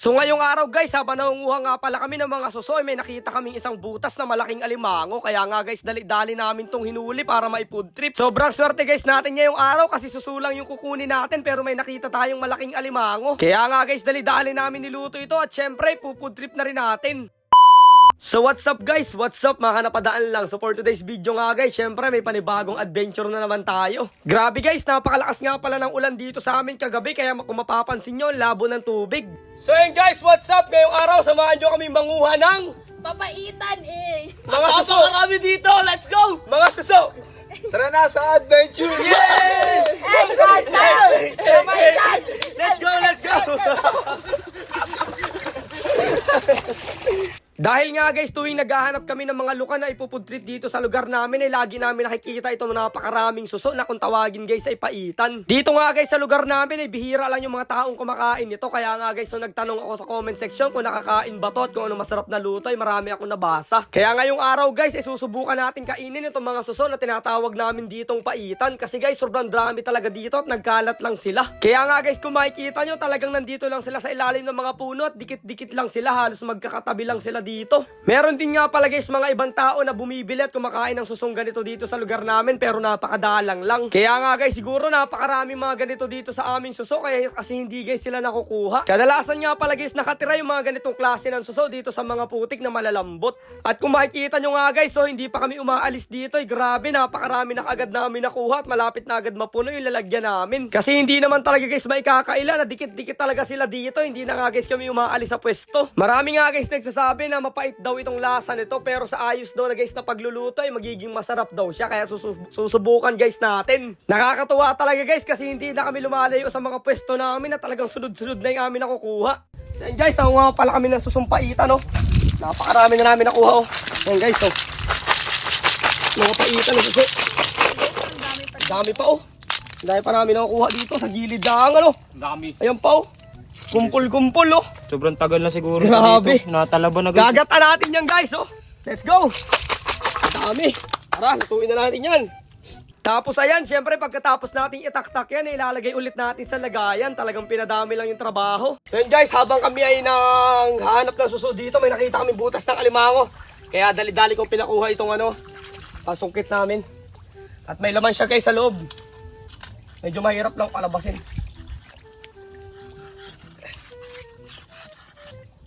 So ngayong araw guys, habang nangunguha nga pala kami ng mga suso, may nakita kaming isang butas na malaking alimango. Kaya nga guys, dali-dali namin tong hinuli para mai-food trip. Sobrang swerte guys natin ngayong araw kasi susulang yung kukunin natin, pero may nakita tayong malaking alimango. Kaya nga guys, dali-dali namin niluto ito at syempre, food trip na rin natin. So what's up guys? What's up? Mga napadaan lang. So for today's video nga guys, syempre may panibagong adventure na naman tayo. Grabe guys, napakalakas nga pala ng ulan dito sa amin kagabi. Kaya kung mapapansin nyo, labo ng tubig. So yun guys, what's up? Ngayong araw, samahan nyo kami manguha ng Papaitan eh! mga suso. Marami dito! Let's go! Mga suso. Tara na sa adventure! Yay! Hey, Kanta! Papaitan! Let's go, let's go! Dahil nga guys, tuwing naghahanap kami ng mga luka na ipufood trip dito sa lugar namin, ay lagi namin nakikita itong napakaraming suso na kung tawagin guys ay paitan. Dito nga guys sa lugar namin ay bihira lang yung mga taong kumakain nito. Kaya nga guys, nung nagtanong ako sa comment section kung nakakain ba to at kung ano masarap na luto, ay marami akong nabasa. Kaya ngayong araw guys, ay susubukan natin kainin itong mga suso na tinatawag namin ditong paitan. Kasi guys, sobrang dami talaga dito at nagkalat lang sila. Kaya nga guys, kung makikita nyo, talagang nandito lang sila sa ilalim ng mga puno at dikit-dikit lang sila, halos magkakatabi lang sila dito. Meron din nga pala guys mga ibang tao na bumibili at kumakain ng susong ganito dito sa lugar namin, pero napakadalang lang. Kaya nga guys, siguro napakarami mga ganito dito sa aming suso, kaya kasi hindi guys sila nakukuha. Kadalasan nga pala guys nakatira yung mga ganitong klase ng suso dito sa mga putik na malalambot. At kung makikita nyo nga guys, so hindi pa kami umaalis dito, grabe, napakarami na agad namin nakuha at malapit na agad mapuno yung lalagyan namin. Kasi hindi naman talaga guys maikakaila na dikit-dikit talaga sila dito, hindi na nga guys kami umaalis sa pwesto. Marami nga guys nagsasabi na mapait daw itong lasa nito, pero sa ayos daw na guys na pagluluto ay magiging masarap daw siya, kaya susubukan guys natin. Nakakatuwa talaga guys kasi hindi na kami lumalayo sa mga pwesto namin na talagang sunod-sunod na yung amin nakukuha. Yan guys, nakuha pala kami ng susumpaitan oh. Napakarami na namin nakuha oh. Yan guys oh. Mga paitan oh suso. Dami pa oh. Dami pa namin nakukuha dito sa gilid lang ano. Dami. Ayan pa oh. Kumpul-kumpul oh. Sobrang tagal na siguro grabe. dito. Natalaba na guys. Gagatan natin yan guys oh. Let's go. Dami. Tara, lutuin na natin yan. Tapos ayan, syempre pagkatapos nating itaktak yan, ilalagay ulit natin sa lagayan. Talagang pinadami lang yung trabaho. So yun guys, habang kami ay nanghanap ng suso dito, may nakita kami butas ng alimango. Kaya dali-dali kong pinakuha itong ano, pasungkit namin. At may laman siya guys sa loob. Medyo mahirap lang palabasin.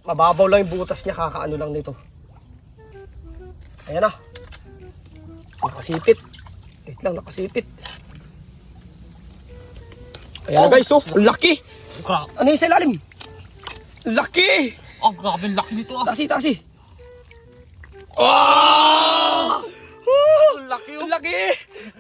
Mababaw lang yung butas niya, kakaano lang nito. Ayan na. Nakasipit. Wait lang, nakasipit. Ayan na guys, oh. Ang laki. Ano yung sa ilalim? Laki. Oh, grabe laki nito ah. Tasi, tasi. Oh! Ang laki Ang laki.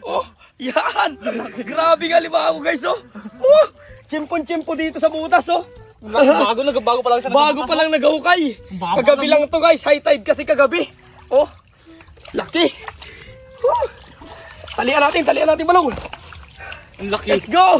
Oh, yan. Grabe nga limango guys, oh. Oh, chimpon-chimpo dito sa butas, oh. Bago pa lang sa Bago pa lang nagahukay. Bago Kagabi lang. lang to guys, high tide kasi kagabi. Oh, laki. Talian natin balong. Ang laki. Let's go.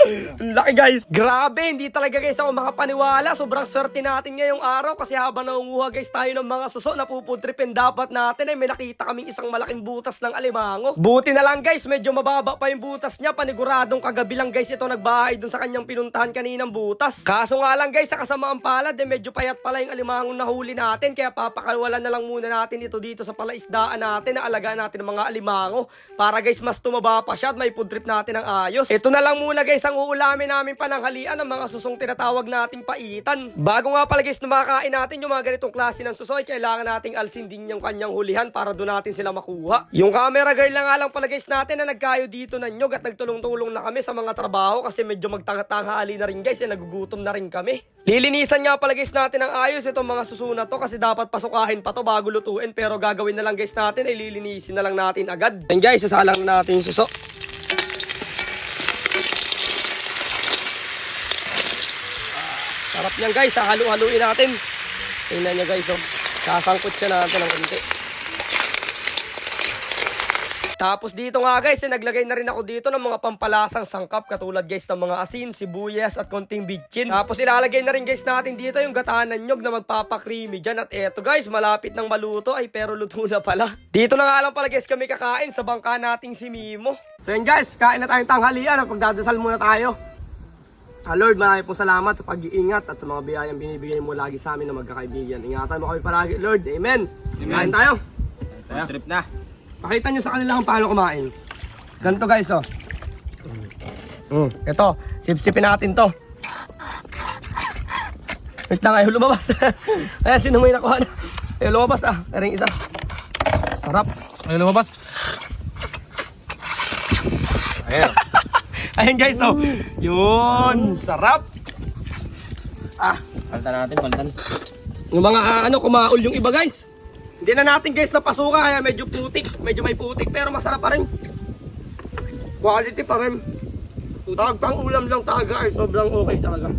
Ang laki guys. Grabe, hindi talaga guys ako makapaniwala. Sobrang swerte natin ngayong araw kasi habang nangunguha guys tayo ng mga suso na pupudripin dapat natin ay may nakita kaming isang malaking butas ng alimango. Buti na lang guys, medyo mababa pa yung butas niya. Paniguradong kagabi lang guys ito nagbahay dun sa kanyang pinuntahan kaninang butas. Kaso nga lang guys, sa kasamaan palad medyo payat pala yung alimangong nahuli natin. Kaya papakawalan na lang muna natin ito dito sa palaisdaan natin na alagaan natin ng mga alimango. Para guys mas tumaba pa siya at may food trip natin ng ayos. Ito na lang muna guys ang uulamin namin pananghalian ng mga susong tinatawag nating paitan. Bago nga pala guys na makakain natin yung mga ganitong klase ng suso, ay kailangan nating alsin din yung kanyang hulihan para doon natin sila makuha. Yung camera girl na nga lang pala guys natin na nagkayo dito ng nyog at nagtulong-tulong na kami sa mga trabaho kasi medyo magtanghali na rin guys, nagugutom na rin kami. Lilinisan nga pala guys natin ng ayos itong mga suso na to kasi dapat pasukahin pa to bago lutuin, pero gagawin na lang guys natin ay lilinisin na lang natin agad. And guys, sasalang natin yung suso. Sarap niyan guys, halu-haluin natin. Tingnan niya guys, oh. Sasangkot siya natin ng konti. Tapos dito nga guys, naglagay na rin ako dito ng mga pampalasang sangkap katulad guys ng mga asin, sibuyas at konting bitchin. Tapos ilalagay na rin guys natin dito yung gatanan nyog na magpapakrimi dyan. At eto guys, malapit ng maluto ay pero luto na pala. Dito na nga lang pala guys kami kakain sa bangka nating si Mimo. So yun guys, kain na tayong tanghalian. Pagdadasal muna tayo. Lord, maraming po salamat sa pag-iingat at sa mga biyayang binibigay mo lagi sa amin na magkakaibigan. Ingatan mo kami palagi, Lord. Amen. Kain tayo. Trip na. Pakita nyo sa kanila kung paano kumain. Ganito guys, oh. Ito, sip-sipin natin to. Wait lang, ayaw lumabas. Ayan, sino may nakuha na? Ayaw lumabas Karing isa. Sarap. Ayaw lumabas. Ayan. Ayan guys, oh. Yun, sarap. Palitan natin, palitan. Yung mga kumaul yung iba guys. Hindi na natin guys napasuka kaya medyo putik, medyo may putik pero masarap pa rin. Quality pa rin. Pang ulam lang talaga ay sobrang okay talaga.